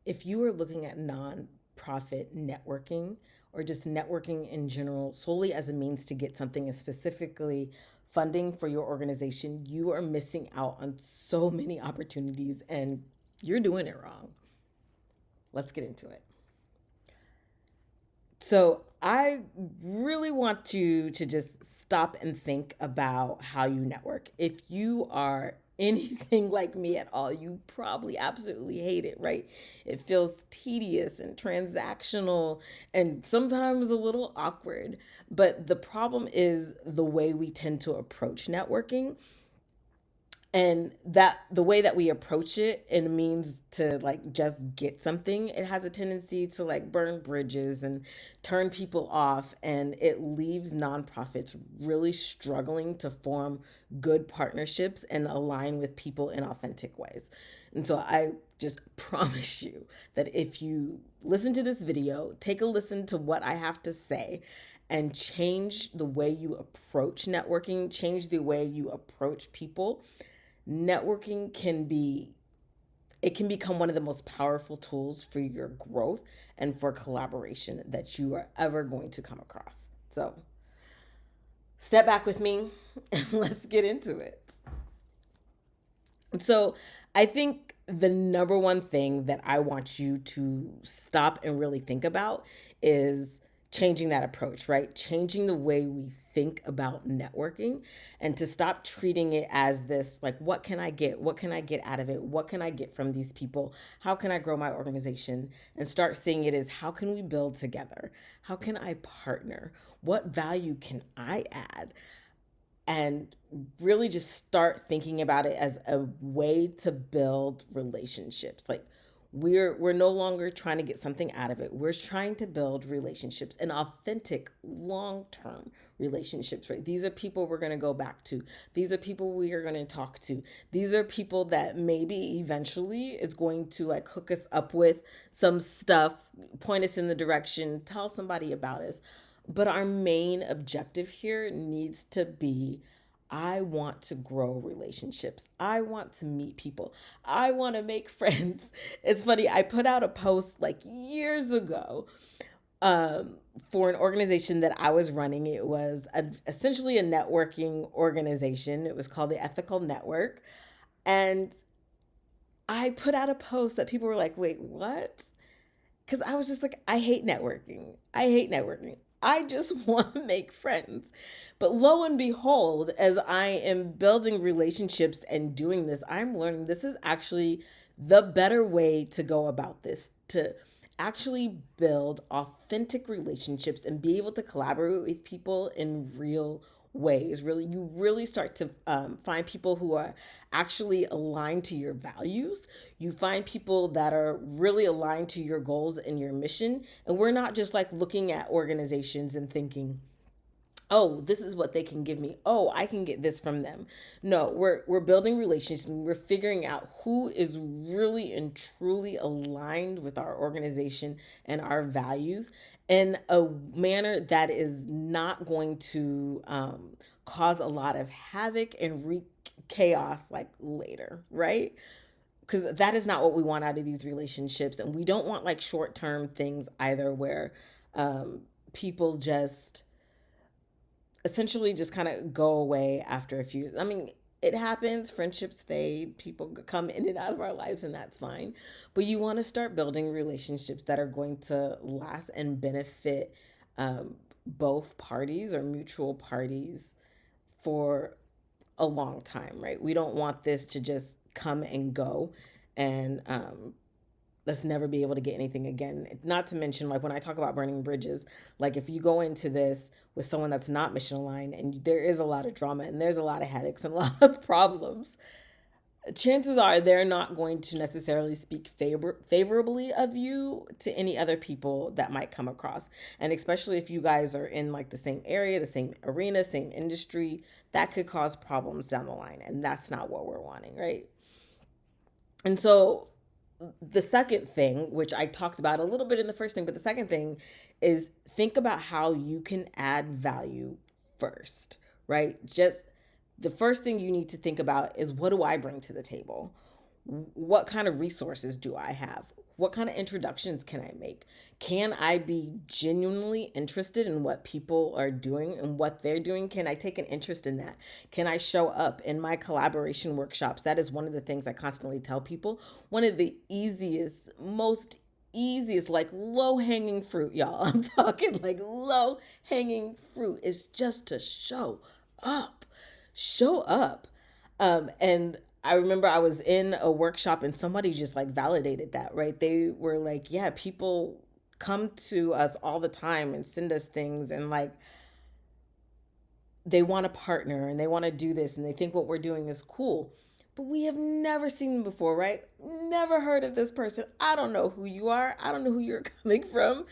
if you are looking at nonprofit networking or just networking in general solely as a means to get something and specifically funding for your organization, you are missing out on so many opportunities and you're doing it wrong. Let's get into it. So, I really want you to just stop and think about how you network. If you are anything like me at all, you probably absolutely hate it, right? It feels tedious and transactional and sometimes a little awkward. But the problem is the way we tend to approach networking, and that the way that we approach it, it means to like just get something, it has a tendency to like burn bridges and turn people off, and it leaves nonprofits really struggling to form good partnerships and align with people in authentic ways. And so I just promise you that if you listen to this video, take a listen to what I have to say, and change the way you approach networking, change the way you approach people, networking can be, it can become one of the most powerful tools for your growth and for collaboration that you are ever going to come across. So step back with me and let's get into it. So I think the number one thing that I want you to stop and really think about is changing that approach, right? Changing the way we think about networking, and to stop treating it as this like, what can I get? What can I get out of it? What can I get from these people? How can I grow my organization? And start seeing it as, how can we build together? How can I partner? What value can I add? And really just start thinking about it as a way to build relationships. Like, we're no longer trying to get something out of it. We're trying to build relationships and authentic long-term relationships, right? These are people we're going to go back to. These are people we are going to talk to. These are people that maybe eventually is going to like hook us up with some stuff, point us in the direction, tell somebody about us. But our main objective here needs to be, I want to grow relationships. I want to meet people. I want to make friends. It's funny, I put out a post like years ago for an organization that I was running. It was essentially a networking organization. It was called the Ethical Network. And I put out a post that people were like, wait, what? Because I was just like, I hate networking. I hate networking. I just want to make friends. But lo and behold, as I am building relationships and doing this, I'm learning this is actually the better way to go about this, to actually build authentic relationships and be able to collaborate with people in real ways. Really, you really start to find people who are actually aligned to your values. You find people that are really aligned to your goals and your mission. And we're not just like looking at organizations and thinking, oh, this is what they can give me. Oh, I can get this from them. No, we're building relationships. We're figuring out who is really and truly aligned with our organization and our values in a manner that is not going to cause a lot of havoc and wreak chaos like later, right? Because that is not what we want out of these relationships, and we don't want like short-term things either, where people just essentially just kind of go away after a few. I mean, it happens, friendships fade, people come in and out of our lives, and that's fine. But you want to start building relationships that are going to last and benefit both parties or mutual parties for a long time, right? We don't want this to just come and go, and let's never be able to get anything again. Not to mention, like when I talk about burning bridges, like if you go into this with someone that's not mission aligned and there is a lot of drama and there's a lot of headaches and a lot of problems, chances are they're not going to necessarily speak favorably of you to any other people that might come across. And especially if you guys are in like the same area, the same arena, same industry, that could cause problems down the line. And that's not what we're wanting, right? And so the second thing, which I talked about a little bit in the first thing, but the second thing is think about how you can add value first, right? Just the first thing you need to think about is, what do I bring to the table? What kind of resources do I have? What kind of introductions can I make? Can I be genuinely interested in what people are doing and what they're doing? Can I take an interest in that? Can I show up in my collaboration workshops? That is one of the things I constantly tell people. One of the most easiest, like low hanging fruit, y'all. I'm talking like low hanging fruit is just to up. Show up. And I remember I was in a workshop and somebody just like validated that, right? They were like, yeah, people come to us all the time and send us things and like they want to partner and they want to do this and they think what we're doing is cool. But we have never seen them before, right? Never heard of this person. I don't know who you are. I don't know who you're coming from.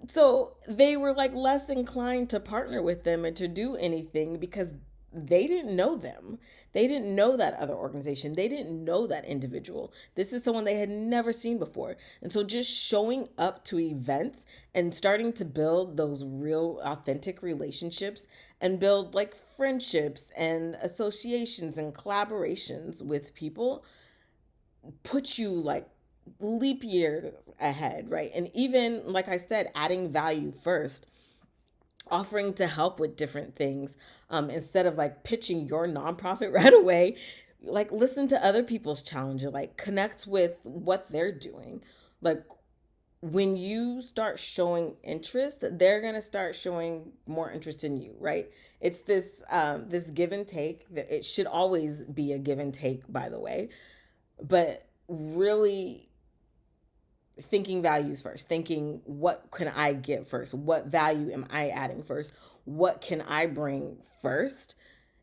So they were like less inclined to partner with them and to do anything because they didn't know them. They didn't know that other organization. They didn't know that individual. This is someone they had never seen before. And so just showing up to events and starting to build those real authentic relationships and build like friendships and associations and collaborations with people put you like leap years ahead, right? And even like I said, adding value first, offering to help with different things, instead of like pitching your nonprofit right away. Like listen to other people's challenges, like connect with what they're doing. Like when you start showing interest, they're gonna start showing more interest in you, right? It's this give and take. It should always be a give and take, by the way, but really thinking values first, thinking what can I give first? What value am I adding first? What can I bring first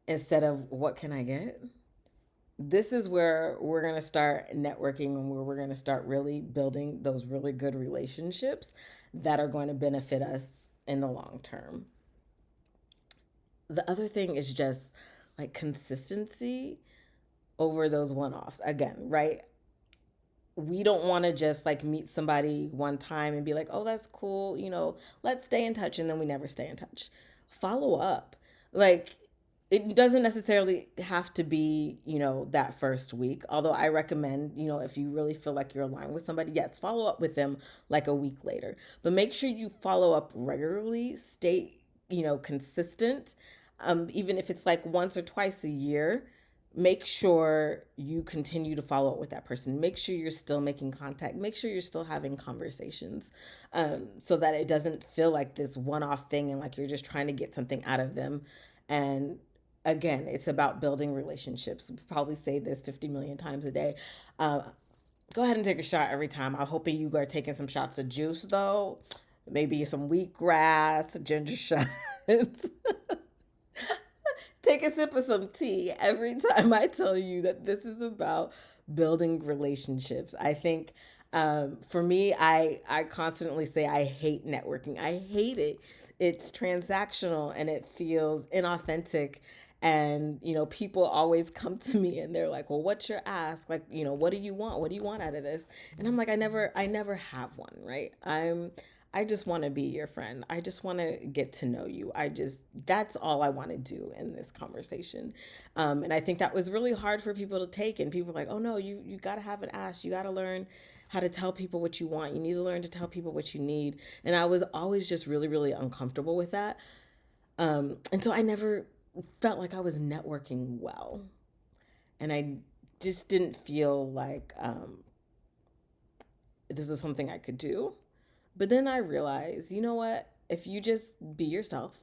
instead of what can I get? This is where we're going to start networking and where we're going to start really building those really good relationships that are going to benefit us in the long term. The other thing is just like consistency over those one offs. Again, right? We don't want to just like meet somebody one time and be like, oh, that's cool, let's stay in touch. And then we never stay in touch. Follow up. Like, it doesn't necessarily have to be, that first week. Although I recommend, if you really feel like you're aligned with somebody, yes, follow up with them like a week later. But make sure you follow up regularly, stay, consistent. Even if it's like once or twice a year, make sure you continue to follow up with that person. Make sure you're still making contact. Make sure you're still having conversations, so that it doesn't feel like this one off thing and like you're just trying to get something out of them. And again, it's about building relationships. We probably say this 50 million times a day. Go ahead and take a shot every time. I'm hoping you are taking some shots of juice, though. Maybe some wheatgrass, ginger shots. Take a sip of some tea every time I tell you that this is about building relationships. I think, for me, I constantly say I hate networking. I hate it. It's transactional and it feels inauthentic. And, people always come to me and they're like, well, what's your ask? Like, what do you want? What do you want out of this? And I'm like, I never have one, right? I just want to be your friend. I just want to get to know you. That's all I want to do in this conversation. And I think that was really hard for people to take. And people are like, oh no, you got to have an ask. You got to learn how to tell people what you want. You need to learn to tell people what you need. And I was always just really, really uncomfortable with that. And so I never felt like I was networking well. And I just didn't feel like, this is something I could do. But then I realized, you know what? If you just be yourself,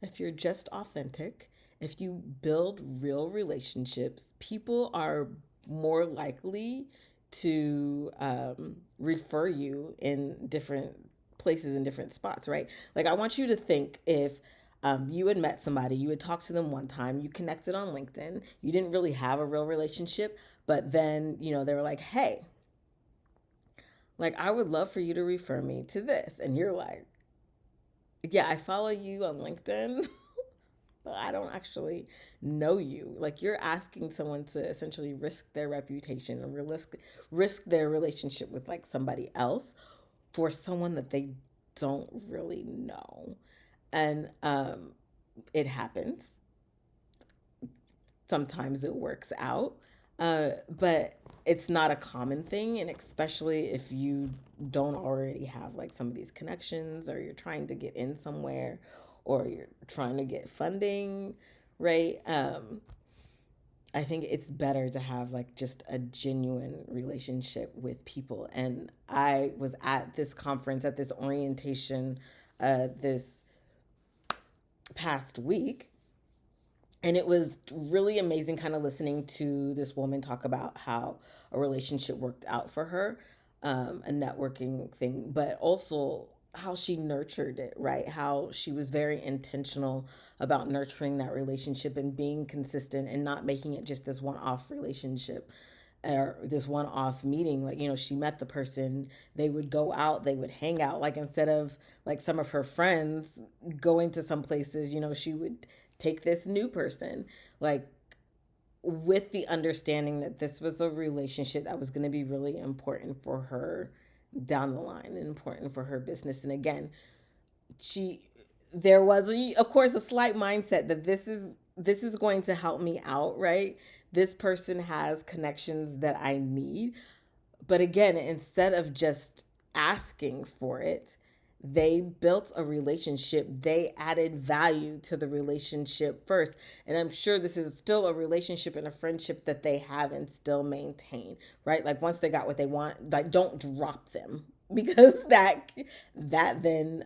if you're just authentic, if you build real relationships, people are more likely to, refer you in different places and different spots, right? Like, I want you to think if, you had met somebody, you had talked to them one time, you connected on LinkedIn, you didn't really have a real relationship, but then, they were like, hey, like, I would love for you to refer me to this. And you're like, yeah, I follow you on LinkedIn, but I don't actually know you. Like, you're asking someone to essentially risk their reputation and risk their relationship with like somebody else for someone that they don't really know. And it happens. Sometimes it works out. But it's not a common thing, and especially if you don't already have like some of these connections, or you're trying to get in somewhere, or you're trying to get funding, right? I think it's better to have like just a genuine relationship with people. And I was at this conference, at this orientation, this past week, and it was really amazing kind of listening to this woman talk about how a relationship worked out for her, a networking thing, but also how she nurtured it, right? How she was very intentional about nurturing that relationship and being consistent and not making it just this one off relationship or this one off meeting. Like, she met the person, they would go out, they would hang out. Like, instead of like some of her friends going to some places, she would take this new person, like, with the understanding that this was a relationship that was going to be really important for her down the line and important for her business. And again, she there was of course a slight mindset that this is going to help me out, right? This person has connections that I need. But again, instead of just asking for it, they built a relationship. They added value to the relationship first. And I'm sure this is still a relationship and a friendship that they have and still maintain, right? Like, once they got what they want, like, don't drop them because that then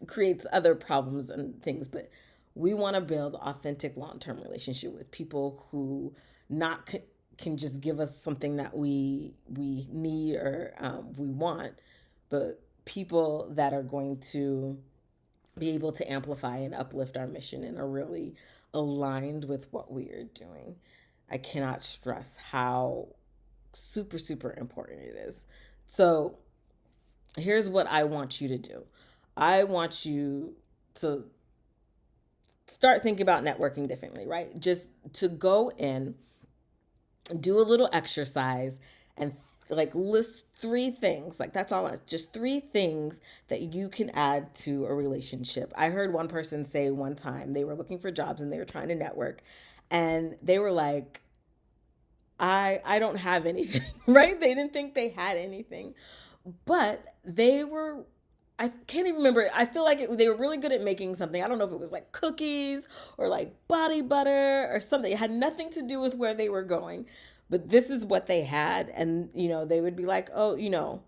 creates other problems and things. But we want to build authentic long-term relationship with people who not can just give us something that we need or we want, but people that are going to be able to amplify and uplift our mission and are really aligned with what we are doing. I cannot stress how super, super important it is. So here's what I want you to do. I want you to start thinking about networking differently, right? Just to go in, do a little exercise, and like list three things. Like, that's all, just three things that you can add to a relationship. I heard one person say one time they were looking for jobs and they were trying to network, and they were like, I don't have anything, right? They didn't think they had anything, but they were, I can't even remember. I feel like they were really good at making something. I don't know if it was like cookies or like body butter or something. It had nothing to do with where they were going, but this is what they had. And, they would be like, oh,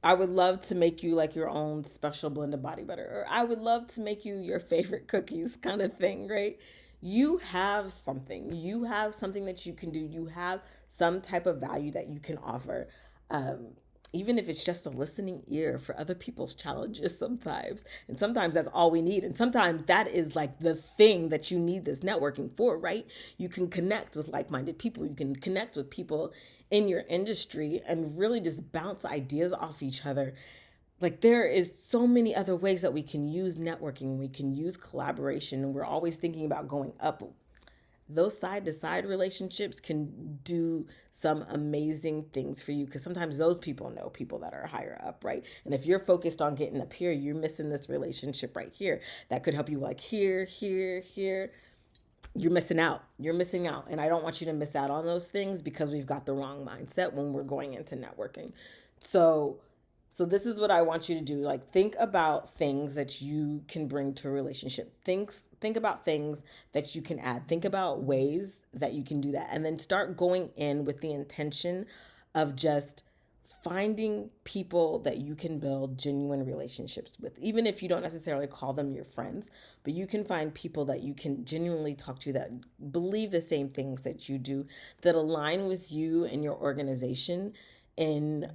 I would love to make you like your own special blend of body butter, or I would love to make you your favorite cookies, kind of thing, right? You have something. You have something that you can do. You have some type of value that you can offer. Um, Even if it's just a listening ear for other people's challenges sometimes. And sometimes that's all we need. And sometimes that is like the thing that you need this networking for, right? You can connect with like minded people. You can connect with people in your industry and really just bounce ideas off each other. Like, there is so many other ways that we can use networking, we can use collaboration, and we're always thinking about going up. Those side to side relationships can do some amazing things for you, because sometimes those people know people that are higher up, right? And if you're focused on getting up here, you're missing this relationship right here that could help you, like here, here, here. You're missing out. You're missing out. And I don't want you to miss out on those things because we've got the wrong mindset when we're going into networking. So this is what I want you to do. Like, think about things that you can bring to a relationship. Think about things that you can add. Think about ways that you can do that. And then start going in with the intention of just finding people that you can build genuine relationships with, even if you don't necessarily call them your friends, but you can find people that you can genuinely talk to that believe the same things that you do, that align with you and your organization in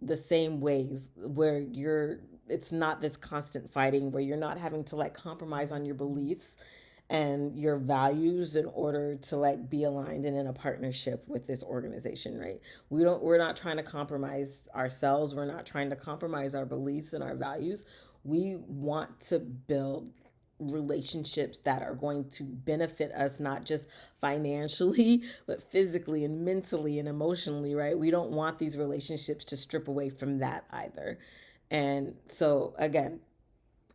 the same ways, where it's not this constant fighting, where you're not having to like compromise on your beliefs and your values in order to like be aligned and in a partnership with this organization, right? We're not trying to compromise ourselves. We're not trying to compromise our beliefs and our values. We want to build relationships that are going to benefit us, not just financially, but physically and mentally and emotionally, right? We don't want these relationships to strip away from that either. And so again,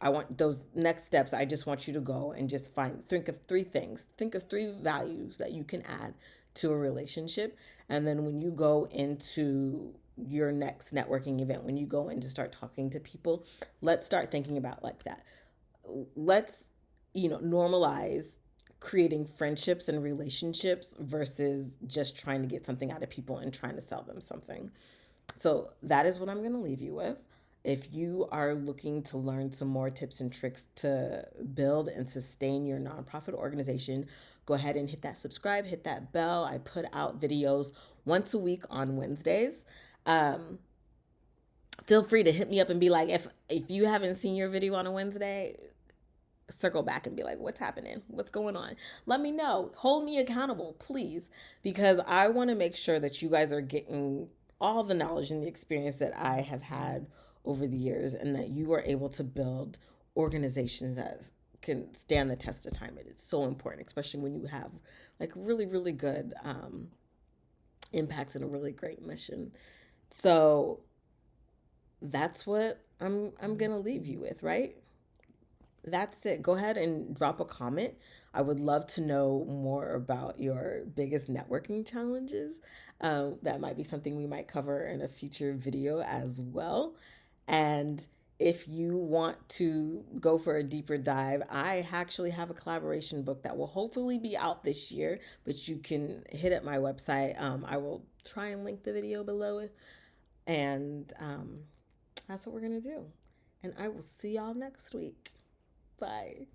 I want those next steps. I just want you to go and just think of three things. Think of three values that you can add to a relationship. And then when you go into your next networking event, when you go in to start talking to people, let's start thinking about like that. Let's, normalize creating friendships and relationships versus just trying to get something out of people and trying to sell them something. So that is what I'm going to leave you with. If you are looking to learn some more tips and tricks to build and sustain your nonprofit organization, go ahead and hit that subscribe, hit that bell. I put out videos once a week on Wednesdays. Feel free to hit me up and be like, if you haven't seen your video on a Wednesday, circle back and be like, what's happening? What's going on? Let me know. Hold me accountable, please, because I want to make sure that you guys are getting all the knowledge and the experience that I have had over the years, and that you are able to build organizations that can stand the test of time. It is so important, especially when you have like really, really good impacts and a really great mission. So that's what I'm gonna leave you with, right? That's it. Go ahead and drop a comment. I would love to know more about your biggest networking challenges. That might be something we might cover in a future video as well. And if you want to go for a deeper dive, I actually have a collaboration book that will hopefully be out this year, but you can hit up my website. I will try and link the video below. And that's what we're going to do. And I will see y'all next week. Bye.